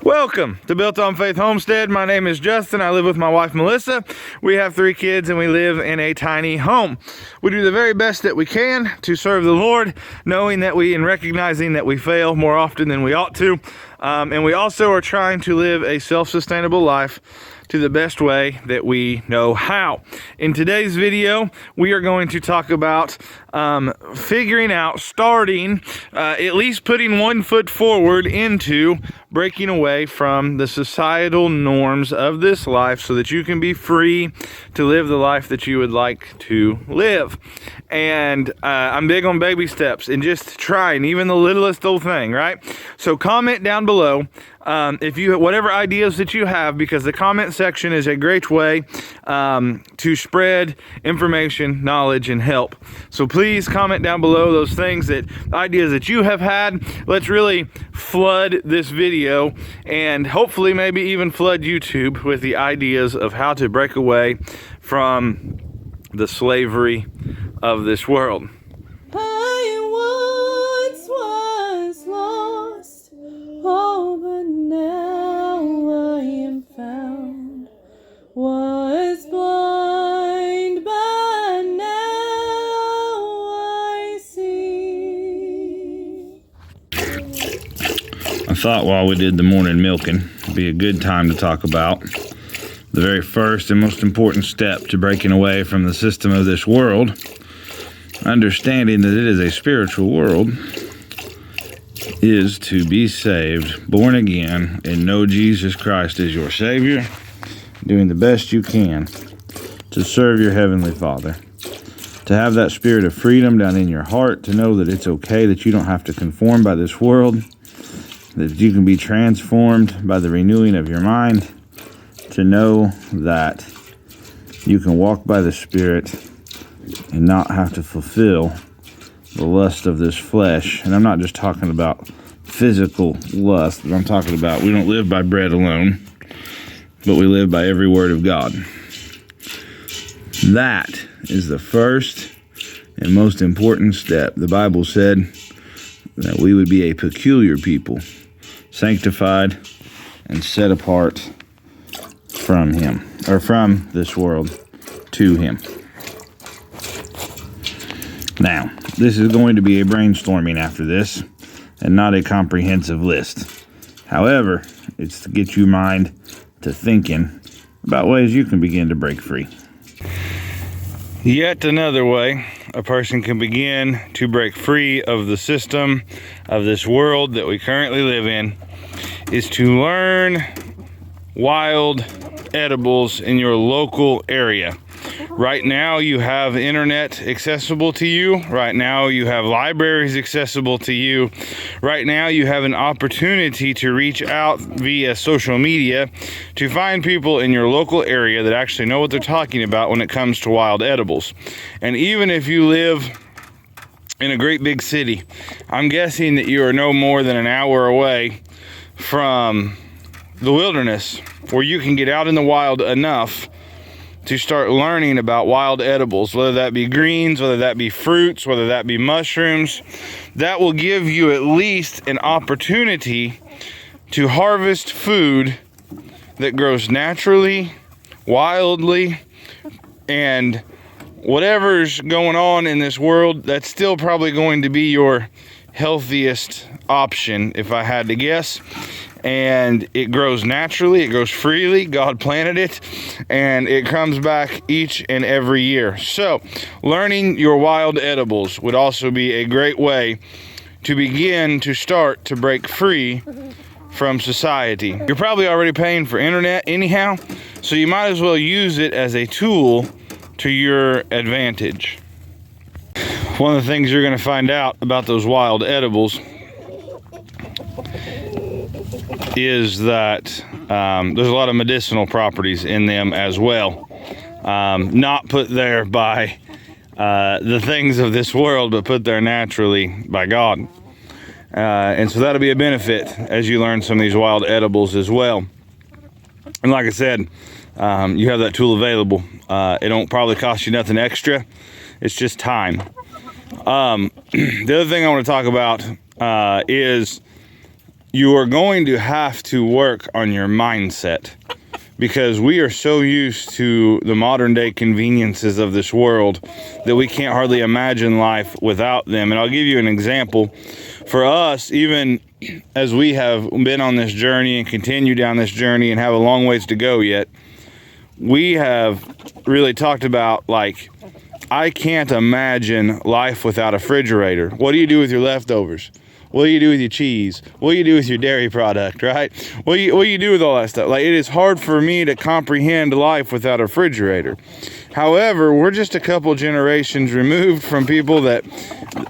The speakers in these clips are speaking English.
Welcome to Built on Faith Homestead. My name is Justin. I live with my wife Melissa. We have 3 kids and we live in a tiny home. We do the very best that we can to serve the Lord, knowing that and recognizing that we fail more often than we ought to. And we also are trying to live a self-sustainable life to the best way that we know how. In today's video, we are going to talk about starting, at least putting 1 foot forward into breaking away from the societal norms of this life so that you can be free to live the life that you would like to live. And I'm big on baby steps and just trying even the littlest little thing, right? So comment down below if you whatever ideas that you have, because the comment section is a great way to spread information, knowledge, and help. So please comment down below those things, ideas that you have had. Let's really flood this video and hopefully maybe even flood YouTube with the ideas of how to break away from the slavery of this world. I once was lost, oh, but now I am found. Was blind, but now I see. I thought while we did the morning milking, it'd be a good time to talk about the very first and most important step to breaking away from the system of this world, understanding that it is a spiritual world, is to be saved, born again, and know Jesus Christ as your Savior, doing the best you can to serve your Heavenly Father, to have that spirit of freedom down in your heart, to know that it's okay, that you don't have to conform by this world, that you can be transformed by the renewing of your mind, to know that you can walk by the Spirit and not have to fulfill the lust of this flesh. And I'm not just talking about physical lust, but I'm talking about we don't live by bread alone, but we live by every word of God. That is the first and most important step. The Bible said that we would be a peculiar people, sanctified and set apart from Him, or from this world to Him. Now, this is going to be a brainstorming after this, and not a comprehensive list. However, it's to get your mind to thinking about ways you can begin to break free. Yet another way a person can begin to break free of the system of this world that we currently live in is to learn wild edibles in your local area. Right now you have internet accessible to you. Right now you have libraries accessible to you. Right now you have an opportunity to reach out via social media to find people in your local area that actually know what they're talking about when it comes to wild edibles. And even if you live in a great big city, I'm guessing that you are no more than an hour away from the wilderness where you can get out in the wild enough to start learning about wild edibles, whether that be greens, whether that be fruits, whether that be mushrooms. That will give you at least an opportunity to harvest food that grows naturally, wildly, and whatever's going on in this world, that's still probably going to be your healthiest option, if I had to guess. And it grows naturally, it grows freely. God planted it, and it comes back each and every year. So learning your wild edibles would also be a great way to begin to start to break free from society. You're probably already paying for internet anyhow, so you might as well use it as a tool to your advantage. One of the things you're going to find out about those wild edibles is that there's a lot of medicinal properties in them as well. Not put there by the things of this world, but put there naturally by God. And so that'll be a benefit as you learn some of these wild edibles as well. And like I said, you have that tool available. It don't probably cost you nothing extra. It's just time. The other thing I want to talk about is you are going to have to work on your mindset, because we are so used to the modern day conveniences of this world that we can't hardly imagine life without them. And I'll give you an example. For us, even as we have been on this journey and continue down this journey and have a long ways to go yet, we have really talked about, like, I can't imagine life without a refrigerator. What do you do with your leftovers? What do you do with your cheese? What do you do with your dairy product, right? What do you do with all that stuff? Like, it is hard for me to comprehend life without a refrigerator. However, we're just a couple generations removed from people that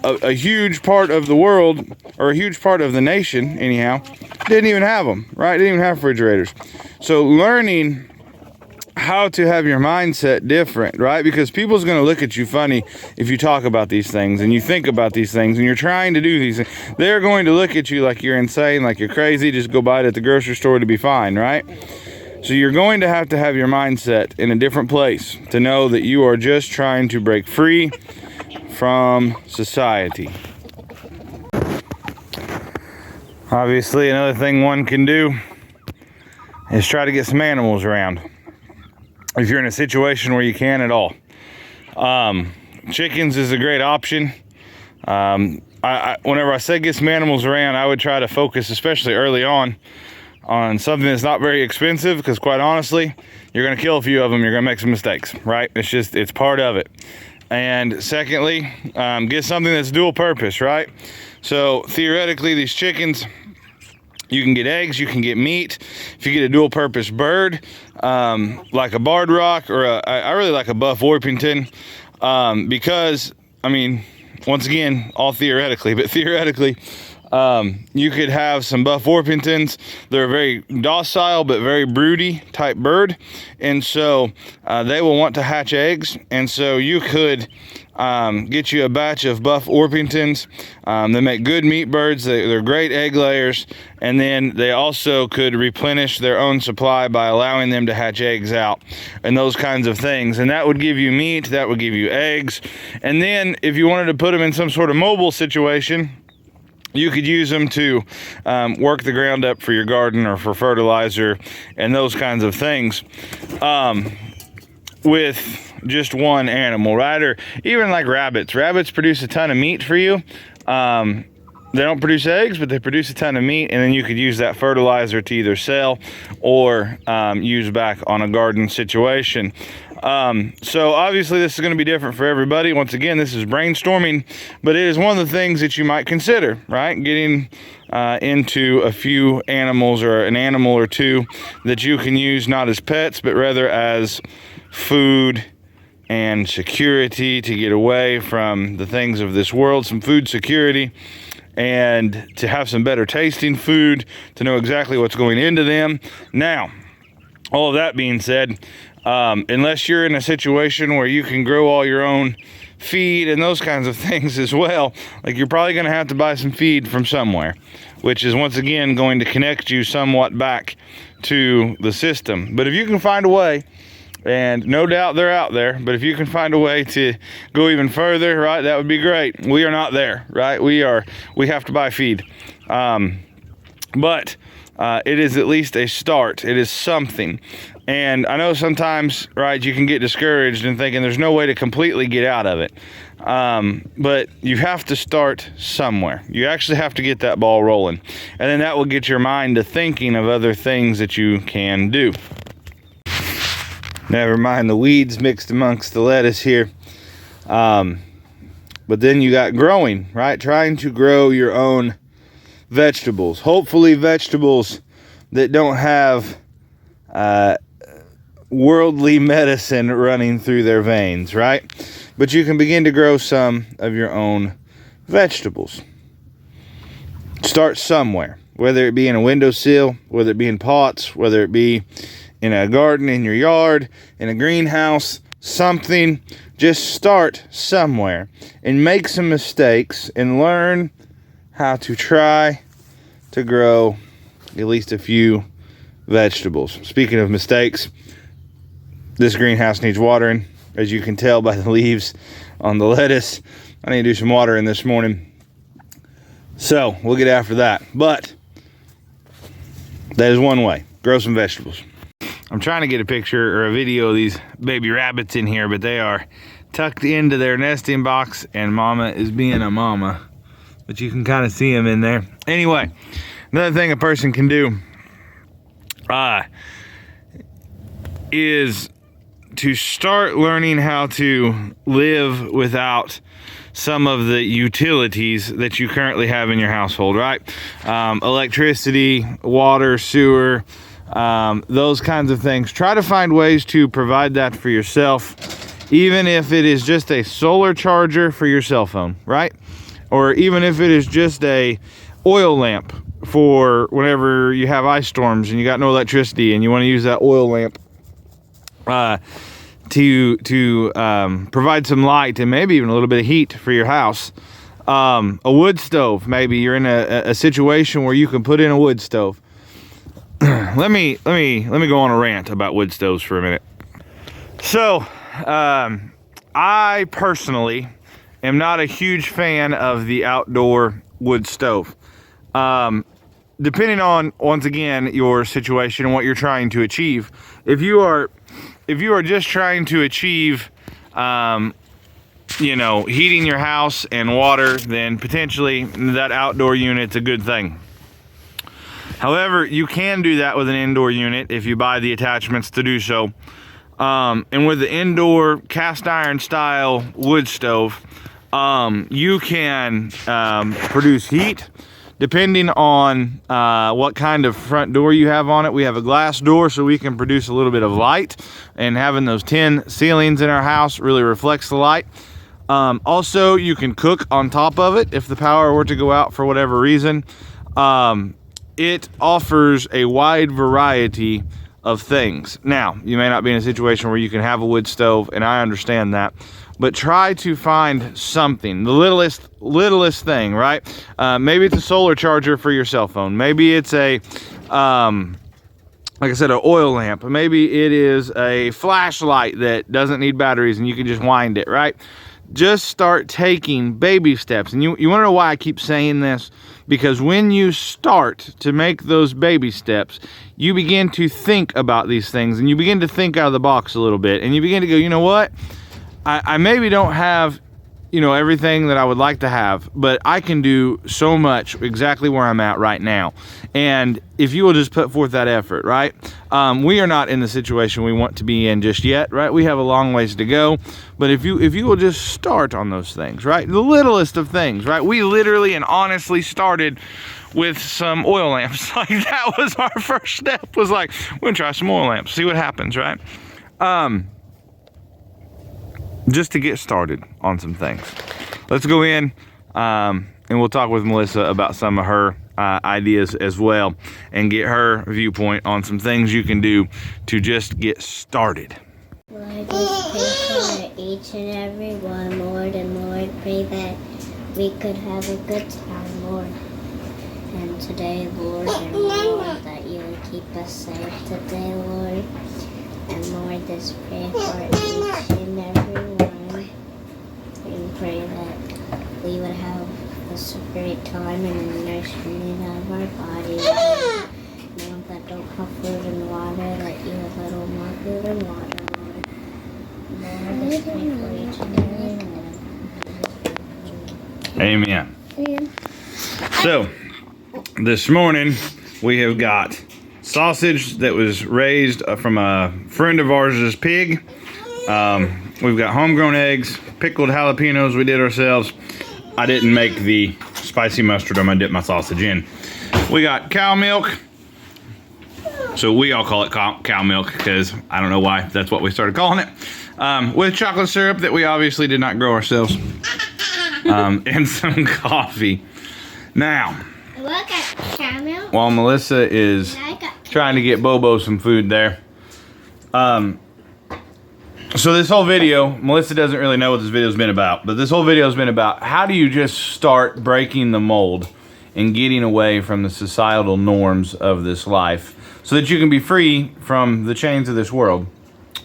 a huge part of the world, or a huge part of the nation anyhow, didn't even have them, right? Didn't even have refrigerators. So learning how to have your mindset different, right? Because people's going to look at you funny if you talk about these things and you think about these things and you're trying to do these things. They're going to look at you like you're insane, like you're crazy. Just go buy it at the grocery store to be fine, right? So you're going to have your mindset in a different place to know that you are just trying to break free from society. Obviously, another thing one can do is try to get some animals around, if you're in a situation where you can at all. Chickens is a great option. Whenever I say get some animals around, I would try to focus, especially early on something that's not very expensive, because quite honestly, you're going to kill a few of them. You're going to make some mistakes, right? It's part of it. And secondly, get something that's dual purpose, right? So theoretically, these chickens, you can get eggs, you can get meat. If you get a dual purpose bird, like a barred rock, or I really like a buff Orpington, because, I mean, once again, all theoretically, but theoretically, you could have some buff Orpingtons. They're a very docile but very broody type bird, and so they will want to hatch eggs. And so you could get you a batch of buff Orpingtons. They make good meat birds. They're great egg layers, and then they also could replenish their own supply by allowing them to hatch eggs out and those kinds of things. And that would give you meat, that would give you eggs. And then if you wanted to put them in some sort of mobile situation, you could use them to work the ground up for your garden or for fertilizer and those kinds of things, with just one animal, right? Or even like rabbits. Rabbits produce a ton of meat for you. They don't produce eggs, but they produce a ton of meat, and then you could use that fertilizer to either sell or use back on a garden situation. So obviously this is going to be different for everybody. Once again, this is brainstorming, but it is one of the things that you might consider, right? Getting into a few animals, or an animal or two that you can use not as pets, but rather as food and security, to get away from the things of this world, some food security, and to have some better tasting food, to know exactly what's going into them. Now, all of that being said, unless you're in a situation where you can grow all your own feed and those kinds of things as well, like, you're probably going to have to buy some feed from somewhere, which is once again going to connect you somewhat back to the system. But if you can find a way, and no doubt they're out there, but if you can find a way to go even further, right, that would be great. We are not there, right? We have to buy feed. But it is at least a start. It is something. And I know sometimes, right, you can get discouraged and thinking there's no way to completely get out of it. But you have to start somewhere. You actually have to get that ball rolling. And then that will get your mind to thinking of other things that you can do. Never mind the weeds mixed amongst the lettuce here. But then you got growing, right? Trying to grow your own vegetables. Hopefully vegetables that don't have worldly medicine running through their veins, right? But you can begin to grow some of your own vegetables. Start somewhere, whether it be in a windowsill, whether it be in pots, whether it be in a garden in your yard, in a greenhouse, something. Just start somewhere and make some mistakes and learn how to try to grow at least a few vegetables. Speaking of mistakes, this greenhouse needs watering, as you can tell by the leaves on the lettuce. I need to do some watering this morning, so we'll get after that. But That is one way. Grow some vegetables. I'm trying to get a picture or a video of these baby rabbits in here, but they are tucked into their nesting box, and mama is being a mama. But you can kind of see them in there. Anyway, another thing a person can do is to start learning how to live without some of the utilities that you currently have in your household, right? Electricity, water, sewer, those kinds of things. Try to find ways to provide that for yourself, even if it is just a solar charger for your cell phone, right? Or even if it is just a oil lamp for whenever you have ice storms and you got no electricity and you want to use that oil lamp to provide some light and maybe even a little bit of heat for your house. A wood stove, maybe you're in a situation where you can put in a wood stove. let me go on a rant about wood stoves for a minute. So I personally am not a huge fan of the outdoor wood stove. Depending on, once again, your situation and what you're trying to achieve. If you are just trying to achieve, heating your house and water, then potentially that outdoor unit's a good thing. However, you can do that with an indoor unit if you buy the attachments to do so. And with the indoor cast iron style wood stove, you can produce heat. Depending on what kind of front door you have on it. We have a glass door, so we can produce a little bit of light, and having those tin ceilings in our house really reflects the light. Also, you can cook on top of it if the power were to go out for whatever reason. It offers a wide variety of things. Now, you may not be in a situation where you can have a wood stove, and I understand that. But try to find something, the littlest thing, right? Maybe it's a solar charger for your cell phone. Maybe it's a, like I said, an oil lamp. Maybe it is a flashlight that doesn't need batteries and you can just wind it, right? Just start taking baby steps. And you want to know why I keep saying this? Because when you start to make those baby steps, you begin to think about these things and you begin to think out of the box a little bit. And you begin to go, you know what? I maybe don't have, everything that I would like to have, but I can do so much exactly where I'm at right now. And if you will just put forth that effort, right? We are not in the situation we want to be in just yet, right? We have a long ways to go. But if you will just start on those things, right? The littlest of things, right? We literally and honestly started with some oil lamps. Like that was our first step, was like, we're gonna try some oil lamps, see what happens, right? Just to get started on some things. Let's go in and we'll talk with Melissa about some of her ideas as well and get her viewpoint on some things you can do to just get started. Lord, we pray for each and every one, Lord, and Lord, pray that we could have a good time, Lord. And today, Lord, and Lord, that you would keep us safe today, Lord. And Lord, just pray for each and every one. And pray that we would have a great time in the nourishment of our bodies. Lord, that don't have food and water, that you have little more food and water, Lord. Lord, just pray for each and every one. Amen. So, this morning we have got sausage that was raised from a friend of ours' pig. We've got homegrown eggs, pickled jalapenos we did ourselves. I didn't make the spicy mustard I'm gonna dip my sausage in. We got cow milk. So we all call it cow milk because I don't know why that's what we started calling it. With chocolate syrup that we obviously did not grow ourselves. And some coffee. Now, while Melissa is trying to get Bobo some food there. So this whole video, Melissa doesn't really know what this video's been about, but this whole video's been about how do you just start breaking the mold and getting away from the societal norms of this life so that you can be free from the chains of this world.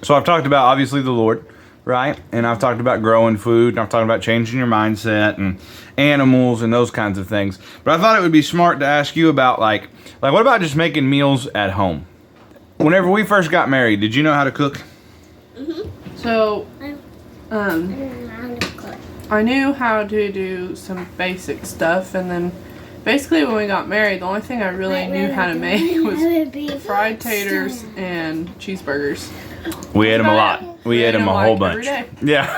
So I've talked about, obviously, the Lord, right? And I've talked about growing food, and I've talked about changing your mindset and animals and those kinds of things. But I thought it would be smart to ask you about like what about just making meals at home? Whenever we first got married, did you know how to cook? So, I don't know how to cook. I knew how to do some basic stuff, and then basically when we got married, the only thing I really knew how to make was fried taters and cheeseburgers. We ate them a lot. We ate them a whole bunch. Every day. Yeah.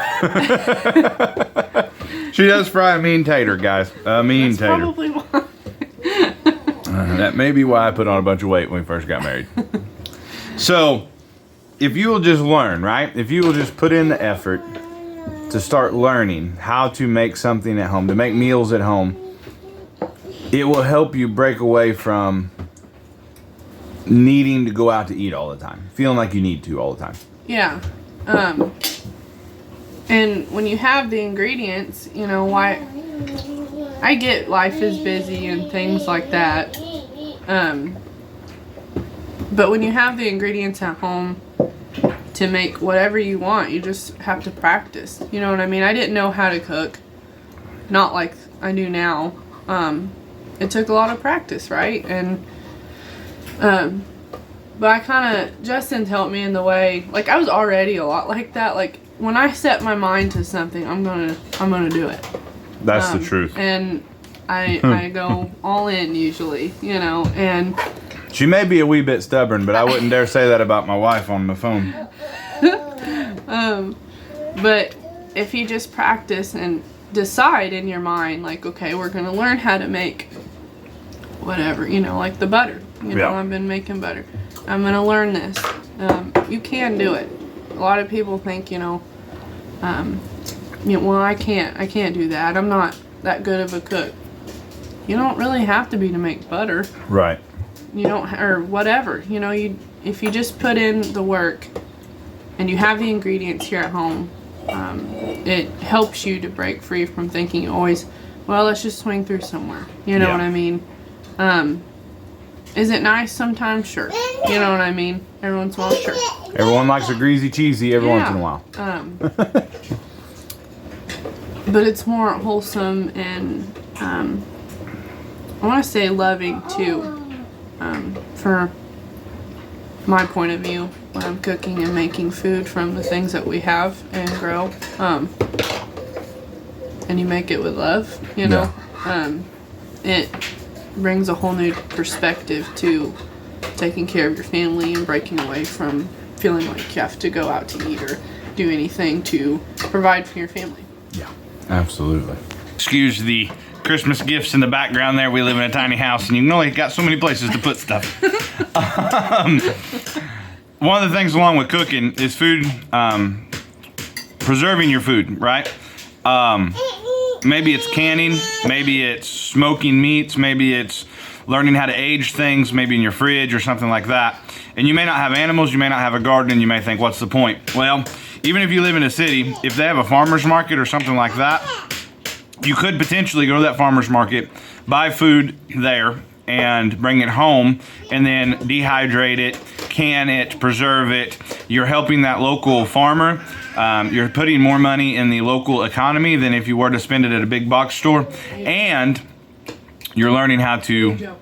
She does fry a mean tater, guys. A mean That's tater. probably why. That may be why I put on a bunch of weight when we first got married. So, if you will just learn, right? If you will just put in the effort to start learning how to make something at home, to make meals at home, it will help you break away from needing to go out to eat all the time, feeling like you need to all the time. Yeah. And when you have the ingredients, you know, why I get life is busy and things like that. But when you have the ingredients at home to make whatever you want, you just have to practice. You know what I mean? I didn't know how to cook. Not like I do now. It took a lot of practice, right? And but I kind of, Justin's helped me in the way, like I was already a lot like that. Like when I set my mind to something, I'm gonna do it. That's the truth. And I go all in usually, you know, and She may be a wee bit stubborn, but I wouldn't dare say that about my wife on the phone. but if you just practice and decide in your mind, like, okay, we're gonna learn how to make whatever, you know, like the butter. You know, I've been making butter. I'm gonna learn this. You can do it. A lot of people think, you know, well, I can't do that. I'm not that good of a cook. You don't really have to be to make butter. Right. You don't, or whatever. You know, if you just put in the work and you have the ingredients here at home, it helps you to break free from thinking always, well, let's just swing through somewhere. You know what I mean? Is it nice sometimes? Sure. You know what I mean? Every once in a while, sure. Everyone likes a greasy cheesy every once in a while. But it's more wholesome and I want to say loving too, for my point of view when I'm cooking and making food from the things that we have and grow. And you make it with love, you know. It brings a whole new perspective to taking care of your family and breaking away from feeling like you have to go out to eat or do anything to provide for your family. Yeah, absolutely. Excuse the Christmas gifts in the background there. We live in a tiny house and you only got so many places to put stuff. One of the things along with cooking is food, preserving your food, right? Maybe it's canning, maybe it's smoking meats, maybe it's learning how to age things, maybe in your fridge or something like that. And you may not have animals, you may not have a garden, and you may think, what's the point? Well, even if you live in a city, if they have a farmer's market or something like that, you could potentially go to that farmer's market, buy food there, and bring it home, and then dehydrate it, can it, preserve it. You're helping that local farmer. You're putting more money in the local economy than if you were to spend it at a big box store. And you're learning how to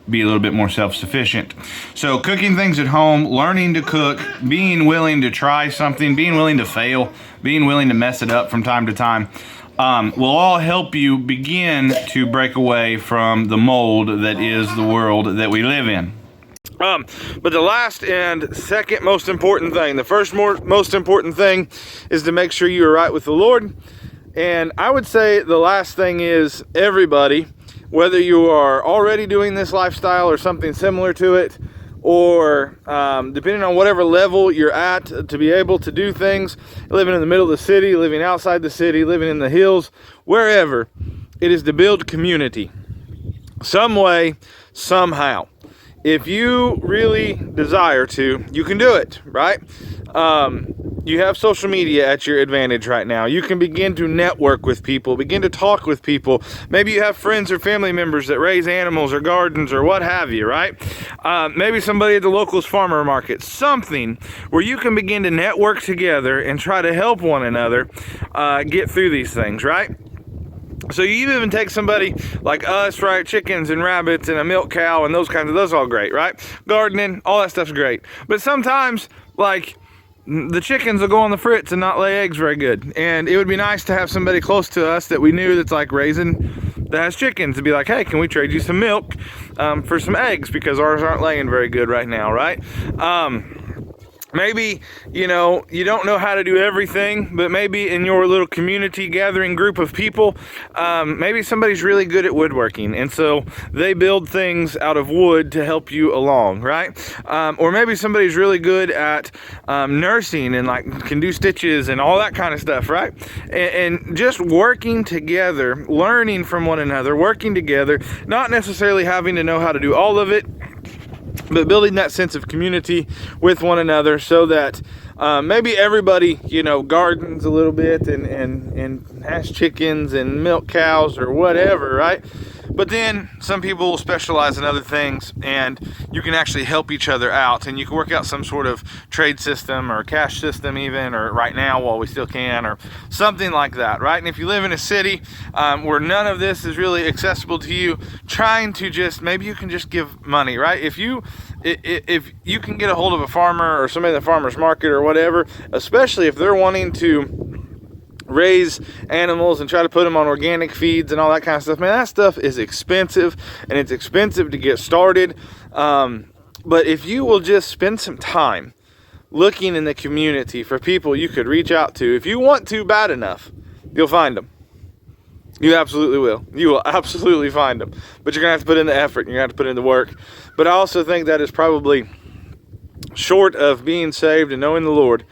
be a little bit more self-sufficient. So cooking things at home, learning to cook, being willing to try something, being willing to fail, being willing to mess it up from time to time, will all help you begin to break away from the mold that is the world that we live in. But the last and second most important thing, the first most important thing is to make sure you are right with the Lord. And I would say the last thing is everybody, whether you are already doing this lifestyle or something similar to it, or depending on whatever level you're at, to be able to do things, living in the middle of the city, living outside the city, living in the hills, wherever, it is to build community. Some way, somehow. If you really desire to, you can do it, right? You have social media at your advantage right now. You can begin to network with people, begin to talk with people. Maybe you have friends or family members that raise animals or gardens or what have you, right? Maybe somebody at the local farmer market. Something where you can begin to network together and try to help one another get through these things, right? So you even take somebody like us, right? Chickens and rabbits and a milk cow and those are all great, right? Gardening, all that stuff's great. But sometimes, like, the chickens will go on the fritz and not lay eggs very good. And it would be nice to have somebody close to us that we knew that's like that has chickens, to be like, hey, can we trade you some milk for some eggs, because ours aren't laying very good right now, right? Maybe, you don't know how to do everything, but maybe in your little community gathering group of people, maybe somebody's really good at woodworking, and so they build things out of wood to help you along, right? Or maybe somebody's really good at nursing and like can do stitches and all that kind of stuff, right? And just working together, learning from one another, working together, not necessarily having to know how to do all of it, but building that sense of community with one another, so that maybe everybody, gardens a little bit and has chickens and milk cows or whatever, right? But then some people will specialize in other things, and you can actually help each other out, and you can work out some sort of trade system or cash system even, or right now while we still can, or something like that, right? And if you live in a city where none of this is really accessible to you, maybe you can just give money, right? If you can get a hold of a farmer or somebody at the farmer's market or whatever, especially if they're wanting to raise animals and try to put them on organic feeds and all that kind of stuff, man, that stuff is expensive, and it's expensive to get started. But if you will just spend some time looking in the community for people you could reach out to, if you want to bad enough, you'll find them. You absolutely will. You will absolutely find them. But you're going to have to put in the effort, and you're going to have to put in the work. But I also think that is probably, short of being saved and knowing the Lord,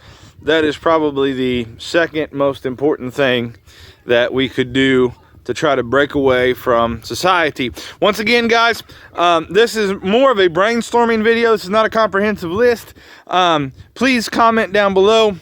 that is probably the second most important thing that we could do to try to break away from society. Once again, guys, this is more of a brainstorming video. This is not a comprehensive list. Please comment down below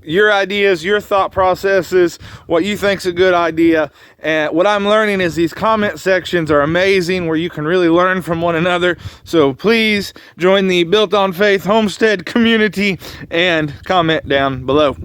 your ideas, your thought processes, what you think's a good idea. And what I'm learning is these comment sections are amazing, where you can really learn from one another. So please join the Built on Faith Homestead community and comment down below.